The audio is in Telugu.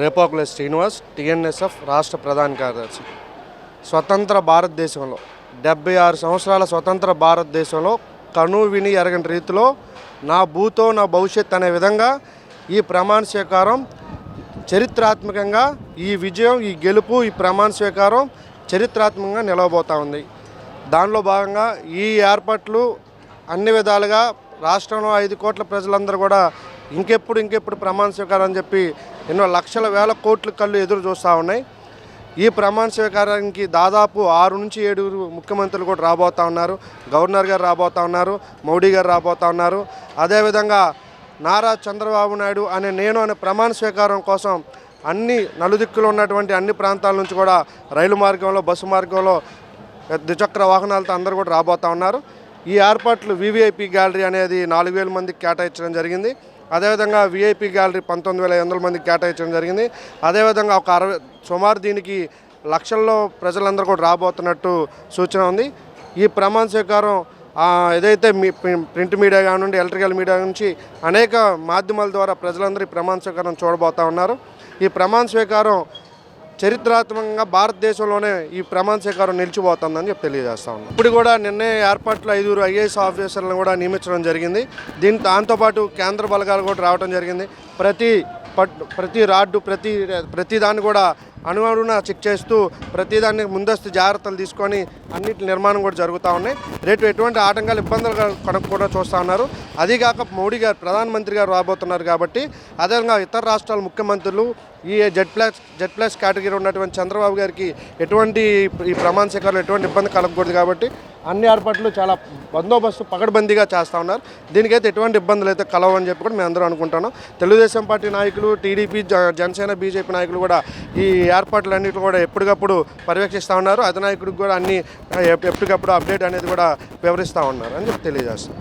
రేపోకుల శ్రీనివాస్, టీఎన్ఎస్ఎఫ్ రాష్ట్ర ప్రధాన కార్యదర్శి. స్వతంత్ర భారతదేశంలో 76 సంవత్సరాల స్వతంత్ర భారతదేశంలో కను విని ఎరగని రీతిలో నా భూతో నా భవిష్యత్ అనే విధంగా ఈ ప్రమాణ స్వీకారం చరిత్రాత్మకంగా, ఈ విజయం, ఈ గెలుపు, ఈ ప్రమాణ స్వీకారం చరిత్రాత్మకంగా నిలవబోతూ ఉంది. దానిలో భాగంగా ఈ ఏర్పాట్లు అన్ని విధాలుగా రాష్ట్రంలో 5 కోట్ల ప్రజలందరూ కూడా ఇంకెప్పుడు ప్రమాణ స్వీకారం అని చెప్పి ఎన్నో లక్షల వేల కోట్ల కళ్ళు ఎదురు చూస్తూ ఉన్నాయి. ఈ ప్రమాణ స్వీకారానికి దాదాపు 6 నుంచి 7 ముఖ్యమంత్రులు కూడా రాబోతూ ఉన్నారు. గవర్నర్ గారు రాబోతూ ఉన్నారు, మోడీ గారు రాబోతూ ఉన్నారు. అదేవిధంగా నారా చంద్రబాబు నాయుడు అనే ప్రమాణ స్వీకారం కోసం అన్ని నలుదిక్కులు ఉన్నటువంటి అన్ని ప్రాంతాల నుంచి కూడా రైలు మార్గంలో, బస్సు మార్గంలో, ద్విచక్ర వాహనాలతో అందరూ కూడా రాబోతూ ఉన్నారు. ఈ ఏర్పాట్లు వివిఐపి గ్యాలరీ అనేది 4000 మందికి కేటాయించడం జరిగింది. అదేవిధంగా విఐపి గ్యాలరీ 19,500 మందికి కేటాయించడం జరిగింది. అదేవిధంగా ఒక సుమారు దీనికి లక్షల్లో ప్రజలందరూ కూడా రాబోతున్నట్టు సూచన ఉంది. ఈ ప్రమాణ స్వీకారం ఏదైతే ప్రింట్ మీడియా కానివ్వండి, ఎలక్ట్రికల్ మీడియా నుంచి అనేక మాధ్యమాల ద్వారా ప్రజలందరూ ఈ ప్రమాణ స్వీకారం చూడబోతూ ఉన్నారు. ఈ ప్రమాణ స్వీకారం చరిత్రాత్మకంగా భారతదేశంలోనే ఈ ప్రమాణ స్వీకారం నిలిచిపోతుందని చెప్పి తెలియజేస్తా ఉన్నాం. ఇప్పుడు కూడా నిన్నే ఏర్పాట్లు 5 ఐఏఎస్ ఆఫీసర్లను కూడా నియమించడం జరిగింది. దాంతోపాటు కేంద్ర బలగాలు కూడా రావడం జరిగింది. ప్రతి రాడ్డు, ప్రతి దాన్ని కూడా అణువణువున చెక్ చేస్తూ ప్రతిదాన్ని ముందస్తు జాగ్రత్తలు తీసుకొని అన్నిటి నిర్మాణం కూడా జరుగుతూ ఉన్నాయి. రేటు ఎటువంటి ఆటంకాలు, ఇబ్బందులు కనుక్కుండా చూస్తూ ఉన్నారు. అదీగాక మోడీ గారు, ప్రధానమంత్రి గారు రాబోతున్నారు కాబట్టి, అదేవిధంగా ఇతర రాష్ట్రాల ముఖ్యమంత్రులు, ఈ జెడ్ ప్లస్ కేటగిరీ ఉన్నటువంటి చంద్రబాబు గారికి ఈ ప్రమాణ స్వీకారంలో ఎటువంటి ఇబ్బంది కలగకూడదు కాబట్టి అన్ని ఏర్పాట్లు చాలా బందోబస్తు పకడ్బందీగా చేస్తూ ఉన్నారు. దీనికైతే ఎటువంటి ఇబ్బందులు అయితే కలవని చెప్పి కూడా మేము అందరూ అనుకుంటున్నాం. తెలుగుదేశం పార్టీ నాయకులు, టీడీపీ, జనసేన, బీజేపీ నాయకులు కూడా ఈ ఏర్పాట్లన్నింటినీ కూడా ఎప్పటికప్పుడు పర్యవేక్షిస్తూ ఉన్నారు. అధినాయకుడికి కూడా అన్ని ఎప్పటికప్పుడు అప్డేట్ అనేది కూడా వివరిస్తూ ఉన్నారు అని చెప్పి తెలియజేస్తాం.